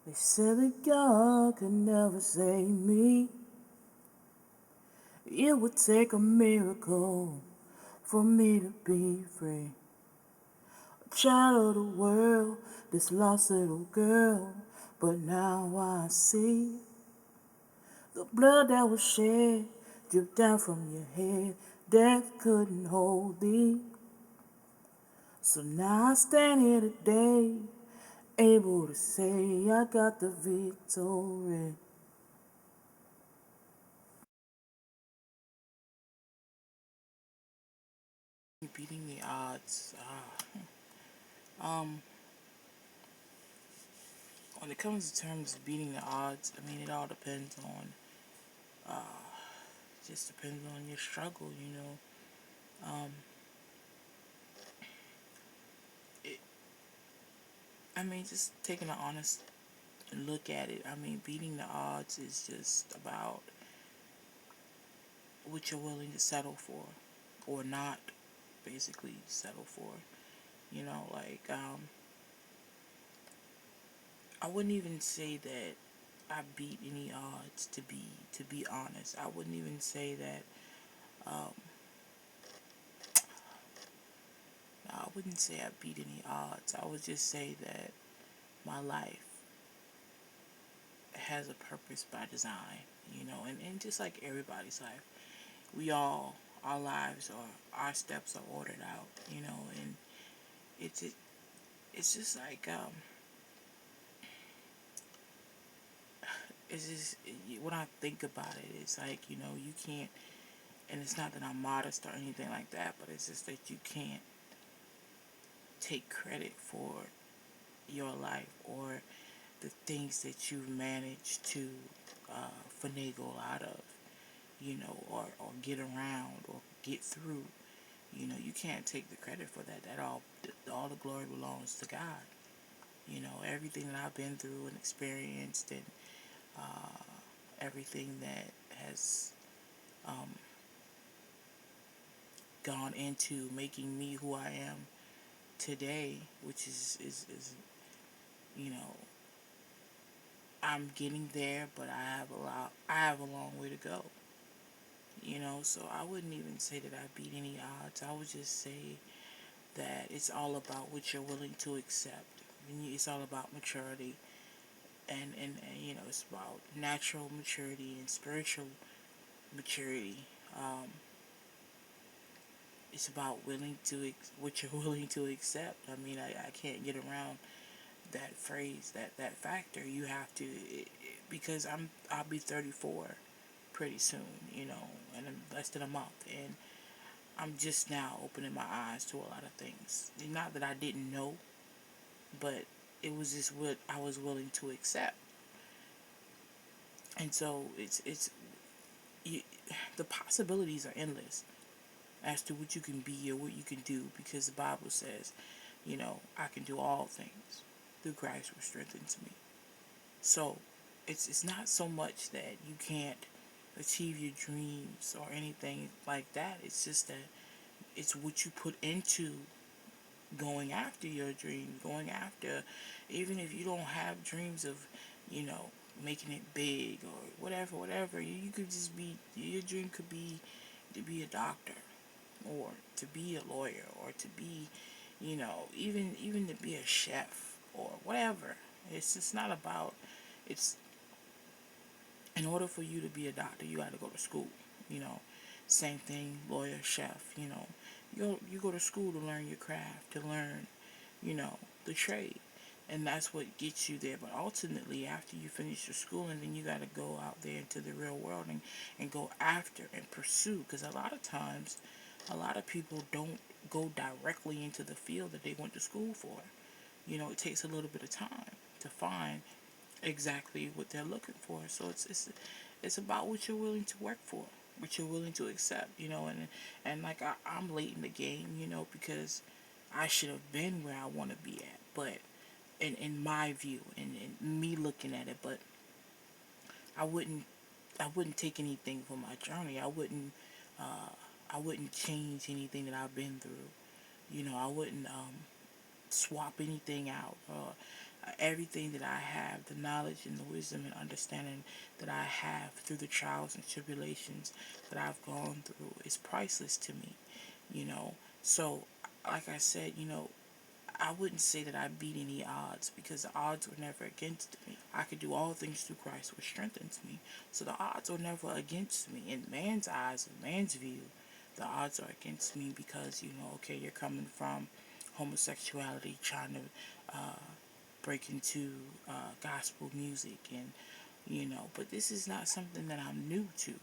They said that God could never save me. It would take a miracle for me to be free. A child of the world, this lost little girl. But now I see the blood that was shed dripped down from your head. Death couldn't hold thee. So now I stand here today, able to say I got the victory. Beating the odds. Um, when it comes to terms of beating the odds, I mean, it all depends on, just depends on your struggle, you know. Um, it, I mean, just taking an honest look at it, I mean, beating the odds is just about what you're willing to settle for or not basically settle for. You know, like, I wouldn't even say that I beat any odds to be honest. I wouldn't even say that um I wouldn't say I beat any odds. I would just say that my life has a purpose by design, you know, and just like everybody's life, we all our lives are our steps are ordered out, you know, and it's it, it's just like it's just when I think about it, it's like, you know, you can't, and it's not that I'm modest or anything like that, but it's just that you can't take credit for your life or the things that you've managed to finagle out of, you know, or get around or get through. You know, you can't take the credit for that. That all the glory belongs to God. You know, everything that I've been through and experienced, and uh, everything that has um, gone into making me who I am today, which is you know, I'm getting there, but I have a long way to go. You know, so I wouldn't even say that I beat any odds. I would just say that it's all about what you're willing to accept. It's all about maturity, and you know, it's about natural maturity and spiritual maturity. Um, it's about what you're willing to accept. I mean, I can't get around that phrase, that factor. You have to, because I'll be 34 pretty soon, you know, in less than a month, and I'm just now opening my eyes to a lot of things. Not that I didn't know, but it was just what I was willing to accept. And so you, the possibilities are endless as to what you can be or what you can do, because the Bible says, you know, I can do all things through Christ who strengthens me. So it's not so much that you can't achieve your dreams or anything like that. It's just that it's what you put into going after your dream, going after, even if you don't have dreams of, you know, making it big or whatever, you could just be, your dream could be to be a doctor or to be a lawyer or to be, you know, even to be a chef or whatever. It's just not about, it's, in order for you to be a doctor, you got to go to school, you know. Same thing, lawyer, chef, you know. You go to school to learn your craft, to learn, you know, the trade. And that's what gets you there. But ultimately, after you finish your schooling, then you got to go out there into the real world and go after and pursue. Because a lot of times, a lot of people don't go directly into the field that they went to school for. You know, it takes a little bit of time to find exactly what they're looking for. So it's about what you're willing to work for, what you're willing to accept, you know. And like I'm late in the game, you know, because I should have been where I want to be at, but in my view and me looking at it, but I wouldn't I wouldn't take anything from my journey. Uh, I wouldn't change anything that I've been through. You know, I wouldn't swap anything out. Everything that I have, the knowledge and the wisdom and understanding that I have through the trials and tribulations that I've gone through is priceless to me, you know. So, like I said, I wouldn't say that I beat any odds because the odds were never against me. I could do all things through Christ, which strengthens me. So the odds were never against me. In man's eyes, in man's view, the odds are against me because, okay, you're coming from homosexuality, trying to break into gospel music, and, but this is not something that I'm new to.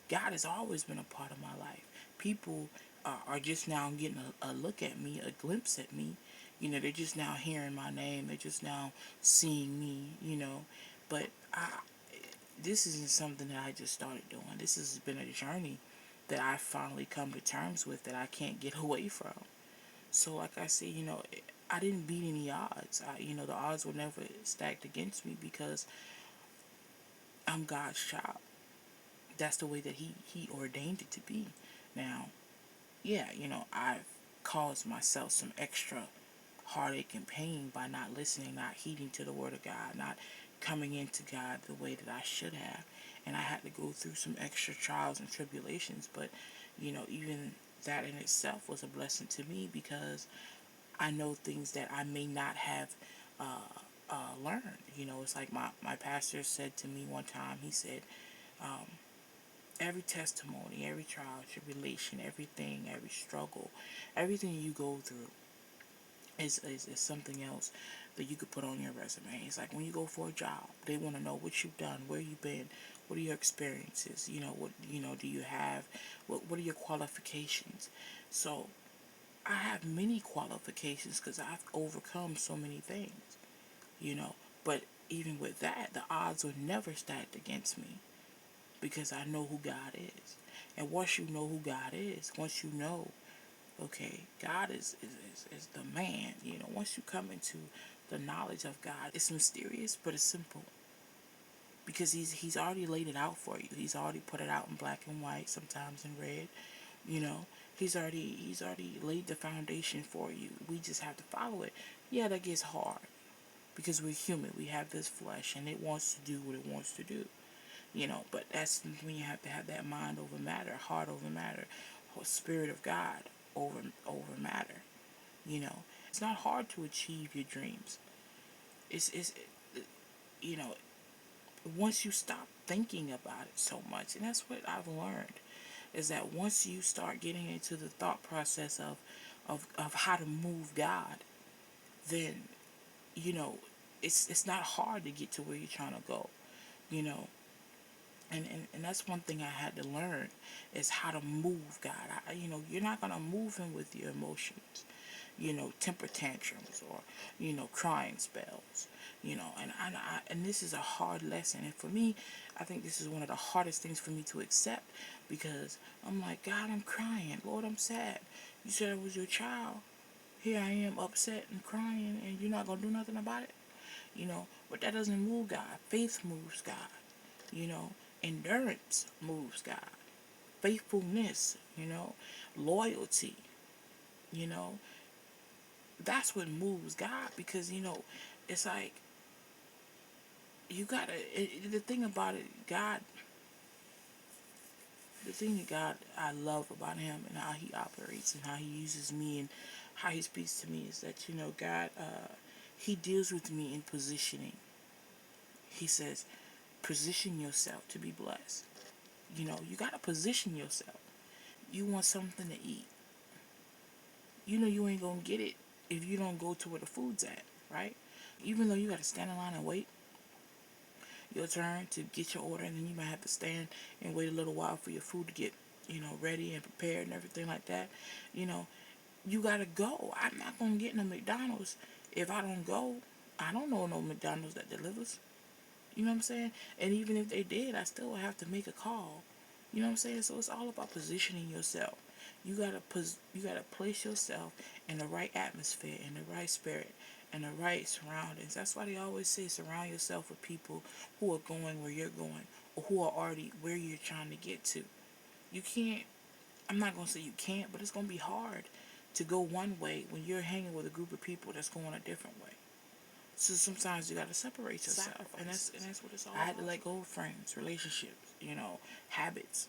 God has always been a part of my life. People are just now getting a look at me, a glimpse at me. They're just now hearing my name. They're just now seeing me. But this isn't something that I just started doing. This has been a journey that I finally come to terms with that I can't get away from. So, like I said, I didn't beat any odds. The odds were never stacked against me because I'm God's child. That's the way that he ordained it to be. Now, yeah, I've caused myself some extra heartache and pain by not listening, not heeding to the word of God, not coming into God the way that I should have. And I had to go through some extra trials and tribulations, but even that in itself was a blessing to me because I know things that I may not have learned. It's like my pastor said to me one time, he said, every testimony, every trial, tribulation, everything, every struggle, everything you go through is something else that you could put on your resume. It's like when you go for a job, they want to know what you've done, where you've been, what are your experiences, what do you have, what are your qualifications. So I have many qualifications because I've overcome so many things, you know. But even with that, the odds were never stacked against me because I know who God is. And once you know who God is, once you know, okay, God is the man, once you come into the knowledge of God, it's mysterious, but it's simple. Because he's already laid it out for you. He's already put it out in black and white, sometimes in red, you know. He's already laid the foundation for you. We just have to follow it. Yeah, that gets hard because we're human. We have this flesh and it wants to do what it wants to do. But that's when you have to have that mind over matter, heart over matter, or spirit of God over matter. It's not hard to achieve your dreams. It's you know once you stop thinking about it so much, and that's what I've learned is that once you start getting into the thought process of how to move God, then you know it's not hard to get to where you're trying to go. You know, and that's one thing I had to learn is how to move God. You're not gonna move him with your emotions, temper tantrums or crying spells, and this is a hard lesson. And for me, I think this is one of the hardest things for me to accept because I'm like, God, I'm crying, Lord, I'm sad. You said I was your child. Here I am upset and crying, and you're not gonna do nothing about it. But that doesn't move God. Faith moves God. You know, endurance moves God. Faithfulness, loyalty, you know, that's what moves God because, it's like you gotta, the thing about it, God, the thing that God, I love about him and how he operates and how he uses me and how he speaks to me is that, God, he deals with me in positioning. He says, position yourself to be blessed. You gotta position yourself. You want something to eat. You ain't gonna get it if you don't go to where the food's at, right? Even though you gotta stand in line and wait your turn to get your order, and then you might have to stand and wait a little while for your food to get, ready and prepared and everything like that. You know, you gotta go. I'm not gonna get no McDonald's if I don't go. I don't know no McDonald's that delivers. You know what I'm saying? And even if they did, I still would have to make a call. You know what I'm saying? So it's all about positioning yourself. You gotta place yourself in the right atmosphere, in the right spirit, in the right surroundings. That's why they always say surround yourself with people who are going where you're going or who are already where you're trying to get to. You can't. I'm not gonna say you can't, but it's gonna be hard to go one way when you're hanging with a group of people that's going a different way. So sometimes you gotta separate yourself, and that's what it's all about. I had to let go of friends, relationships, habits,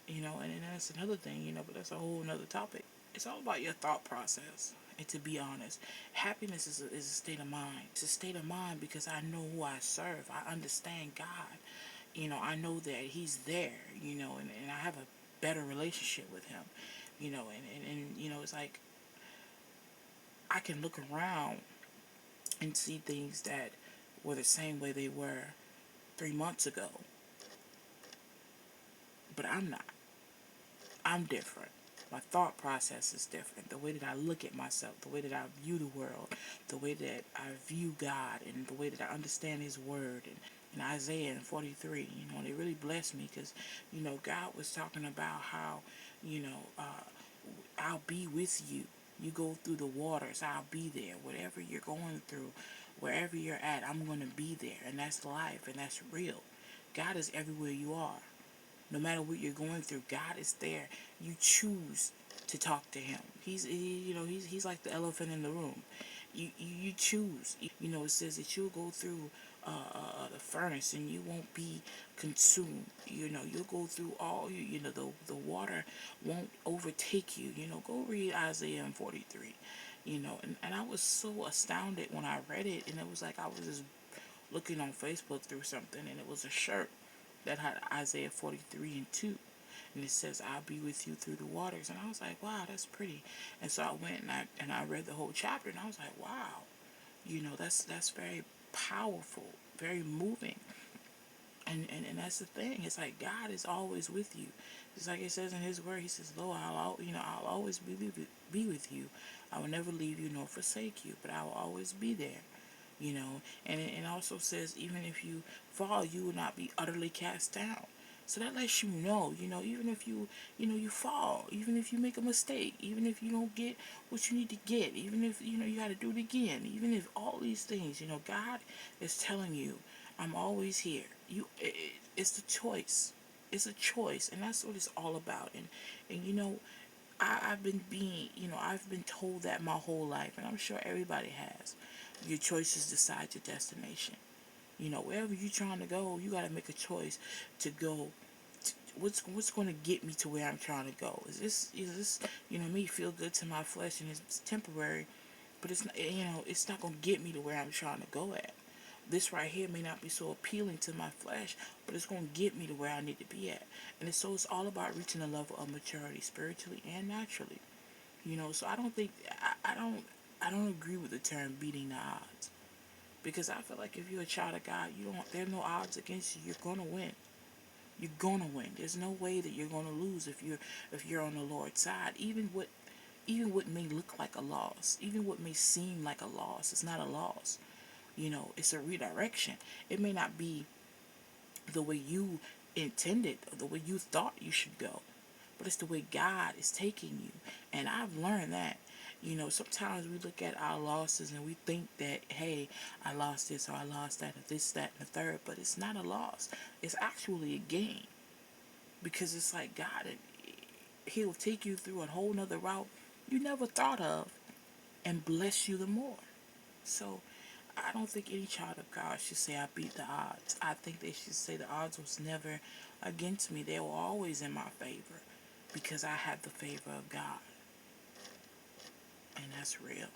and that's another thing, but that's a whole another topic. It's all about your thought process. And to be honest, happiness is a state of mind. It's a state of mind because I know who I serve. I understand God. I know that He's there, and I have a better relationship with Him, and it's like I can look around and see things that were the same way they were 3 months ago, but I'm not. I'm different. My thought process is different. The way that I look at myself, the way that I view the world, the way that I view God, and the way that I understand His Word. And in Isaiah 43, they really blessed me because, God was talking about how, you know, uh, I'll be with you. You go through the waters, I'll be there. Whatever you're going through, wherever you're at, I'm going to be there. And that's life, and that's real. God is everywhere you are. No matter what you're going through, God is there. You choose to talk to Him. He's like the elephant in the room. You choose. It says that you'll go through the furnace and you won't be consumed. You'll go through all. The water won't overtake you. Go read Isaiah 43. And I was so astounded when I read it, and it was like I was just looking on Facebook through something, and it was a shirt that had Isaiah 43 and 2. And it says, I'll be with you through the waters. And I was like, wow, that's pretty. And so I went and I read the whole chapter, and I was like, wow, that's very powerful, very moving. And that's the thing. It's like God is always with you. It's like it says in His Word. He says, "Lord, I'll always be with you. I will never leave you nor forsake you, but I will always be there." And it also says, even if you fall, you will not be utterly cast down. So that lets you know, even if you fall, even if you make a mistake, even if you don't get what you need to get, even if, you got to do it again, even if all these things, God is telling you, I'm always here. It's the choice. It's a choice, and that's what it's all about. And I've been told that my whole life, and I'm sure everybody has. Your choices decide your destination. Wherever you're trying to go, you got to make a choice to go. What's going to get me to where I'm trying to go? Is this me feel good to my flesh, and it's temporary, but it's not going to get me to where I'm trying to go at. This right here may not be so appealing to my flesh, but it's going to get me to where I need to be at. And it's all about reaching a level of maturity spiritually and naturally. So I don't think I don't agree with the term beating the odds, because I feel like if you're a child of God, you don't there's no odds against you. You're gonna win. You're gonna win. There's no way that you're gonna lose if you're on the Lord's side. Even what may look like a loss, even what may seem like a loss, it's not a loss. It's a redirection. It may not be the way you intended or the way you thought you should go, but it's the way God is taking you. And I've learned that. Sometimes we look at our losses and we think that, hey, I lost this or I lost that or this, that, and the third, but it's not a loss. It's actually a gain, because it's like God, He'll take you through a whole nother route you never thought of and bless you the more. So I don't think any child of God should say I beat the odds. I think they should say the odds was never against me. They were always in my favor because I had the favor of God. And that's real.